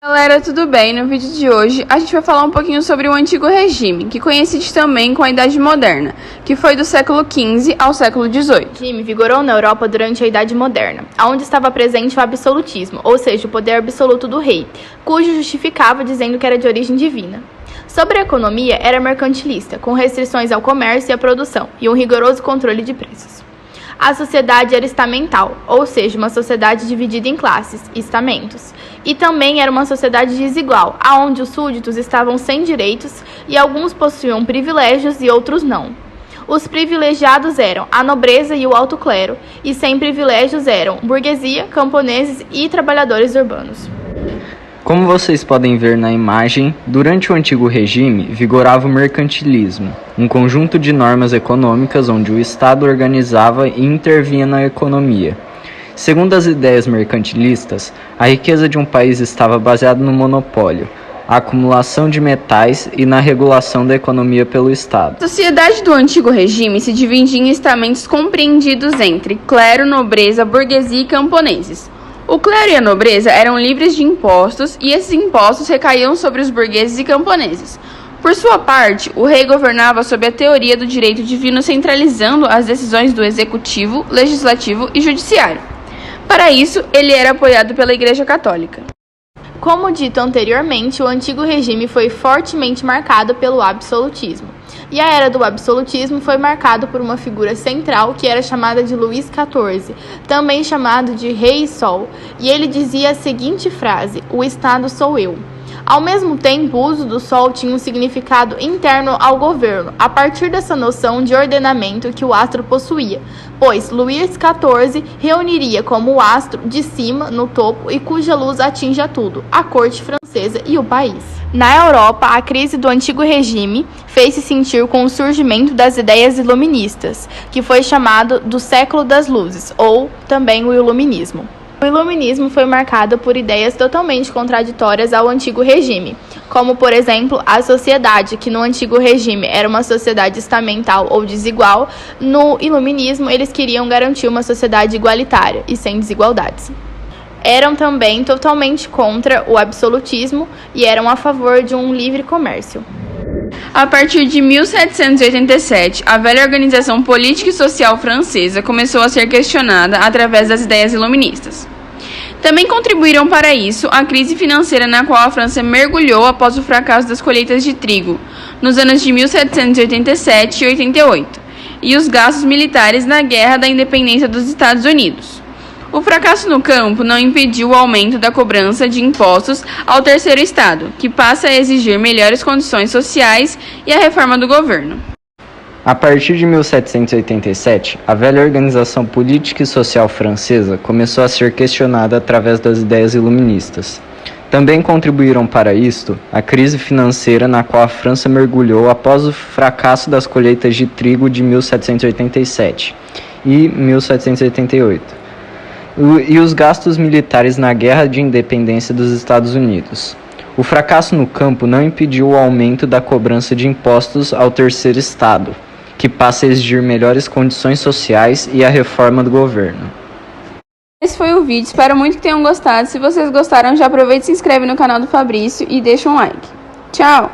Galera, tudo bem? No vídeo de hoje a gente vai falar um pouquinho sobre o Antigo Regime, que conhece também com a Idade Moderna, que foi do século XV ao século XVIII. O regime vigorou na Europa durante a Idade Moderna, onde estava presente o absolutismo, ou seja, o poder absoluto do rei, cujo justificava dizendo que era de origem divina. Sobre a economia, era mercantilista, com restrições ao comércio e à produção, e um rigoroso controle de preços. A sociedade era estamental, ou seja, uma sociedade dividida em classes, estamentos. E também era uma sociedade desigual, onde os súditos estavam sem direitos e alguns possuíam privilégios e outros não. Os privilegiados eram a nobreza e o alto clero, e sem privilégios eram burguesia, camponeses e trabalhadores urbanos. Como vocês podem ver na imagem, durante o Antigo Regime vigorava o mercantilismo, um conjunto de normas econômicas onde o Estado organizava e intervinha na economia. Segundo as ideias mercantilistas, a riqueza de um país estava baseada no monopólio, a acumulação de metais e na regulação da economia pelo Estado. A sociedade do Antigo Regime se dividia em estamentos compreendidos entre clero, nobreza, burguesia e camponeses. O clero e a nobreza eram livres de impostos e esses impostos recaíam sobre os burgueses e camponeses. Por sua parte, o rei governava sob a teoria do direito divino, centralizando as decisões do executivo, legislativo e judiciário. Para isso, ele era apoiado pela Igreja Católica. Como dito anteriormente, o Antigo Regime foi fortemente marcado pelo absolutismo. E a era do absolutismo foi marcada por uma figura central que era chamada de Luís XIV, também chamado de Rei Sol, e ele dizia a seguinte frase: "O Estado sou eu". Ao mesmo tempo, o uso do sol tinha um significado interno ao governo, a partir dessa noção de ordenamento que o astro possuía, pois Luís XIV reuniria como o astro de cima, no topo, e cuja luz atinge a tudo, a corte francesa e o país. Na Europa, a crise do Antigo Regime fez-se sentir com o surgimento das ideias iluministas, que foi chamado do século das luzes, ou também o iluminismo. O iluminismo foi marcado por ideias totalmente contraditórias ao Antigo Regime, como, por exemplo, a sociedade, que no Antigo Regime era uma sociedade estamental ou desigual. No iluminismo, eles queriam garantir uma sociedade igualitária e sem desigualdades. Eram também totalmente contra o absolutismo e eram a favor de um livre comércio. A partir de 1787, a velha organização política e social francesa começou a ser questionada através das ideias iluministas. Também contribuíram para isso a crise financeira na qual a França mergulhou após o fracasso das colheitas de trigo, nos anos de 1787 e 88, e os gastos militares na Guerra da Independência dos Estados Unidos. O fracasso no campo não impediu o aumento da cobrança de impostos ao terceiro estado, que passa a exigir melhores condições sociais, e a reforma do governo. A partir de 1787, a velha organização política e social francesa começou a ser questionada através das ideias iluministas. Também contribuíram para isto a crise financeira na qual a França mergulhou após o fracasso das colheitas de trigo de 1787 e 1788. E os gastos militares na Guerra de Independência dos Estados Unidos. O fracasso no campo não impediu o aumento da cobrança de impostos ao terceiro estado, que passa a exigir melhores condições sociais, e a reforma do governo. Esse foi o vídeo, espero muito que tenham gostado. Se vocês gostaram, já aproveita e se inscreve no canal do Fabrício e deixa um like. Tchau!